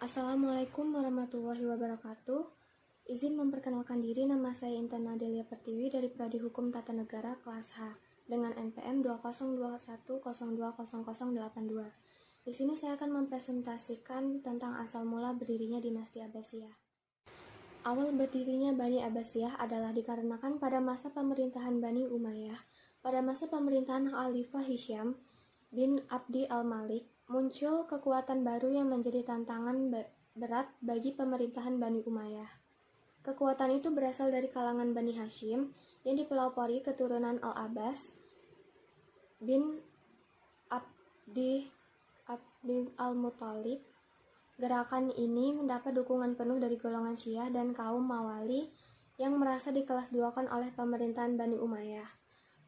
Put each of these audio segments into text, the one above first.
Assalamualaikum warahmatullahi wabarakatuh. Izin memperkenalkan diri, nama saya Intan Nadelia Pertiwi dari Prodi Hukum Tata Negara kelas H dengan NPM 2021020082. Di sini saya akan mempresentasikan tentang asal mula berdirinya dinasti Abbasiyah. Awal berdirinya Bani Abbasiyah adalah dikarenakan pada masa pemerintahan Bani Umayyah, pada masa pemerintahan Khalifah Hisham bin Abdi al-Malik, muncul kekuatan baru yang menjadi tantangan berat bagi pemerintahan Bani Umayyah. Kekuatan itu berasal dari kalangan Bani Hashim yang dipelopori keturunan Al-Abbas bin Abdi al-Muthalib. Gerakan ini mendapat dukungan penuh dari golongan Syiah dan kaum Mawali yang merasa dikelas-duakan oleh pemerintahan Bani Umayyah.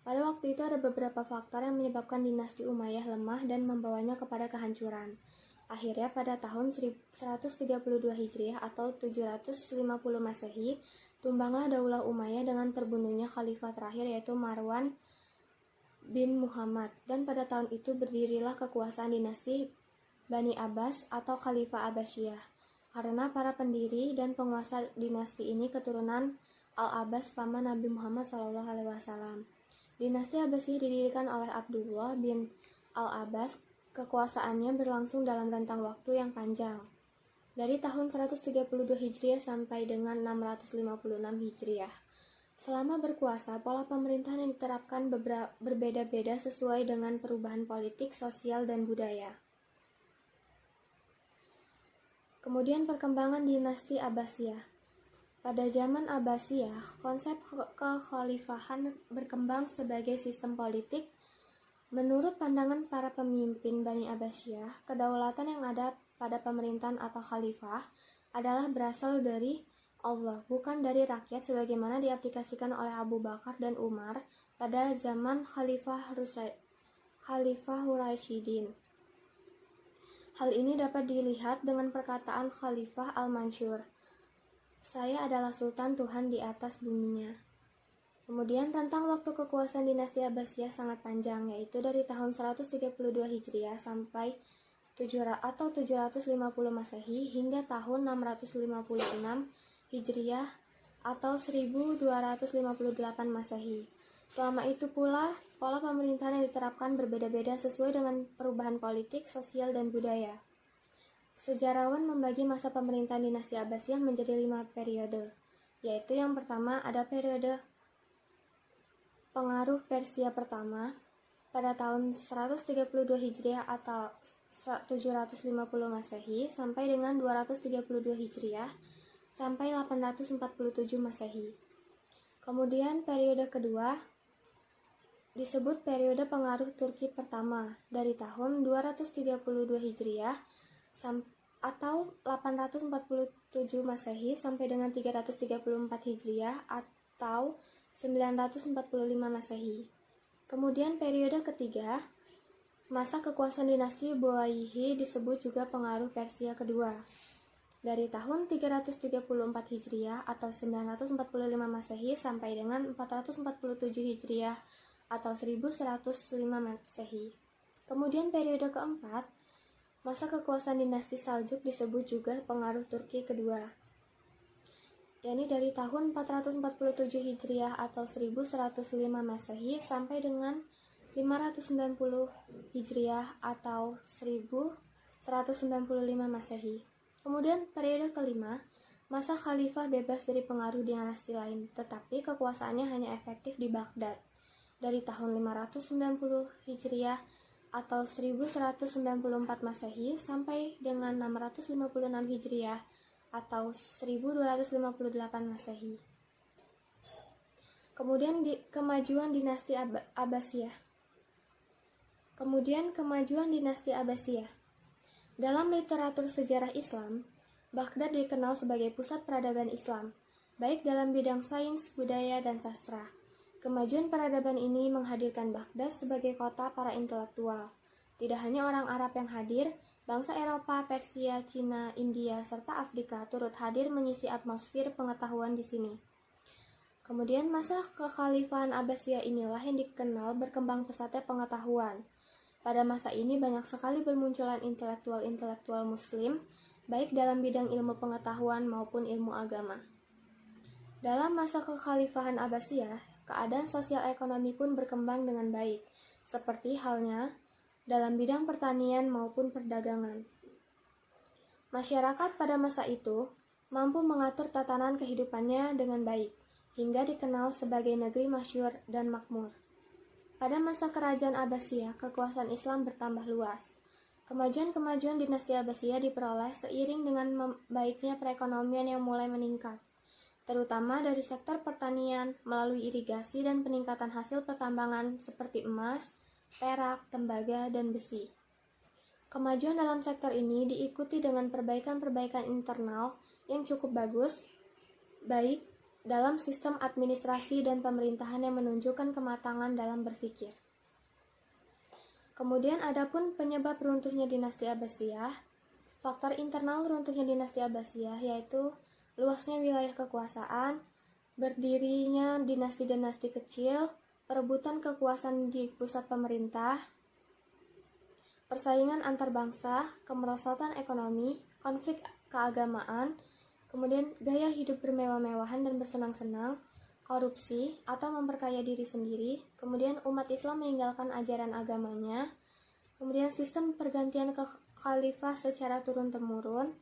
Pada waktu itu ada beberapa faktor yang menyebabkan dinasti Umayyah lemah dan membawanya kepada kehancuran. Akhirnya pada tahun 132 Hijriah atau 750 Masehi, tumbanglah Daulah Umayyah dengan terbunuhnya khalifah terakhir yaitu Marwan bin Muhammad, dan pada tahun itu berdirilah kekuasaan dinasti Bani Abbas atau Khalifah Abbasiyah. Karena para pendiri dan penguasa dinasti ini keturunan Al-Abbas paman Nabi Muhammad SAW. Dinasti Abbasiyah didirikan oleh Abdullah bin Al-Abbas. Kekuasaannya berlangsung dalam rentang waktu yang panjang, dari tahun 132 Hijriah sampai dengan 656 Hijriah. Selama berkuasa, pola pemerintahan yang diterapkan berbeda-beda sesuai dengan perubahan politik, sosial, dan budaya. Kemudian perkembangan dinasti Abbasiyah. Pada zaman Abbasiyah, konsep kekhalifahan berkembang sebagai sistem politik. Menurut pandangan para pemimpin Bani Abbasiyah, kedaulatan yang ada pada pemerintahan atau khalifah adalah berasal dari Allah, bukan dari rakyat sebagaimana diaplikasikan oleh Abu Bakar dan Umar pada zaman Khalifah Hurasyidin. Hal ini dapat dilihat dengan perkataan Khalifah Al-Mansur, "Saya adalah Sultan Tuhan di atas buminya." Kemudian rentang waktu kekuasaan dinasti Abbasiyah sangat panjang, yaitu dari tahun 132 Hijriah sampai 750 Masehi hingga tahun 656 Hijriah atau 1258 Masehi. Selama itu pula, pola pemerintahan yang diterapkan berbeda-beda sesuai dengan perubahan politik, sosial, dan budaya. Sejarawan membagi masa pemerintahan dinasti Abbasiyah menjadi 5 periode, yaitu yang pertama ada periode pengaruh Persia pertama pada tahun 132 Hijriah atau 750 Masehi sampai dengan 232 Hijriah sampai 847 Masehi. Kemudian periode kedua disebut periode pengaruh Turki pertama dari tahun 232 Hijriah atau 847 Masehi sampai dengan 334 Hijriah atau 945 Masehi. Kemudian periode ketiga, masa kekuasaan dinasti Buayhi disebut juga pengaruh Persia kedua. Dari tahun 334 Hijriah atau 945 Masehi sampai dengan 447 Hijriah atau 1105 Masehi. Kemudian periode keempat, masa kekuasaan dinasti Saljuk disebut juga pengaruh Turki kedua, yakni dari tahun 447 Hijriah atau 1105 Masehi sampai dengan 590 Hijriah atau 1195 Masehi. Kemudian periode kelima, masa khalifah bebas dari pengaruh dinasti lain, tetapi kekuasaannya hanya efektif di Baghdad, dari tahun 590 Hijriah atau 1194 Masehi sampai dengan 656 Hijriah atau 1258 Masehi. Kemudian kemajuan dinasti Abbasiyah. Dalam literatur sejarah Islam, Baghdad dikenal sebagai pusat peradaban Islam, baik dalam bidang sains, budaya, dan sastra. Kemajuan peradaban ini menghadirkan Baghdad sebagai kota para intelektual. Tidak hanya orang Arab yang hadir, bangsa Eropa, Persia, Cina, India, serta Afrika turut hadir mengisi atmosfer pengetahuan di sini. Kemudian masa kekhalifahan Abbasiyah inilah yang dikenal berkembang pesatnya pengetahuan. Pada masa ini banyak sekali bermunculan intelektual-intelektual muslim baik dalam bidang ilmu pengetahuan maupun ilmu agama. Dalam masa kekhalifahan Abbasiyah, keadaan sosial ekonomi pun berkembang dengan baik, seperti halnya dalam bidang pertanian maupun perdagangan. Masyarakat pada masa itu mampu mengatur tatanan kehidupannya dengan baik, hingga dikenal sebagai negeri masyhur dan makmur. Pada masa kerajaan Abbasiyah, kekuasaan Islam bertambah luas. Kemajuan-kemajuan dinasti Abbasiyah diperoleh seiring dengan baiknya perekonomian yang mulai meningkat, terutama dari sektor pertanian melalui irigasi dan peningkatan hasil pertambangan seperti emas, perak, tembaga, dan besi. Kemajuan dalam sektor ini diikuti dengan perbaikan-perbaikan internal yang cukup baik dalam sistem administrasi dan pemerintahan yang menunjukkan kematangan dalam berpikir. Kemudian adapun penyebab runtuhnya dinasti Abbasiyah, faktor internal runtuhnya dinasti Abbasiyah yaitu luasnya wilayah kekuasaan, berdirinya dinasti-dinasti kecil, perebutan kekuasaan di pusat pemerintah, persaingan antar bangsa, kemerosotan ekonomi, konflik keagamaan, kemudian gaya hidup bermewah-mewahan dan bersenang-senang, korupsi atau memperkaya diri sendiri, kemudian umat Islam meninggalkan ajaran agamanya, kemudian sistem pergantian khalifah secara turun-temurun,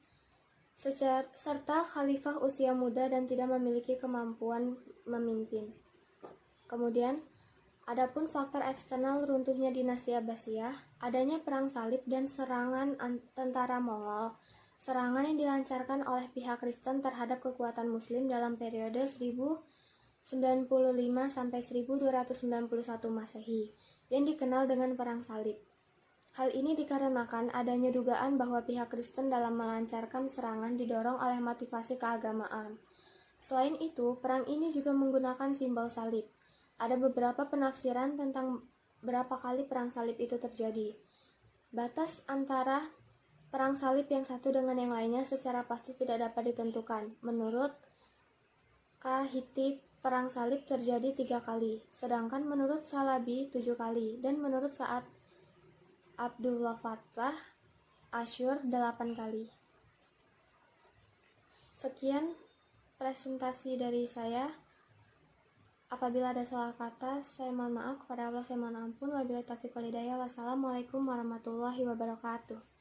serta khalifah usia muda dan tidak memiliki kemampuan memimpin. Kemudian, adapun faktor eksternal runtuhnya dinasti Abbasiyah, adanya perang salib dan serangan tentara Mongol, serangan yang dilancarkan oleh pihak Kristen terhadap kekuatan Muslim dalam periode 1095 sampai 1291 Masehi, yang dikenal dengan perang salib. Hal ini dikarenakan adanya dugaan bahwa pihak Kristen dalam melancarkan serangan didorong oleh motivasi keagamaan. Selain itu, perang ini juga menggunakan simbol salib. Ada beberapa penafsiran tentang berapa kali perang salib itu terjadi. Batas antara perang salib yang satu dengan yang lainnya secara pasti tidak dapat ditentukan. Menurut Kahitib, perang salib terjadi 3 kali, sedangkan menurut Salabi 7 kali, dan menurut Sa'ad Abdullah Fattah Asyur 8 kali. Sekian presentasi dari saya. Apabila ada salah kata, saya mohon maaf. Kepada Allah saya mohon ampun. Wabillahi taufiq wal hidayah. Wassalamualaikum warahmatullahi wabarakatuh.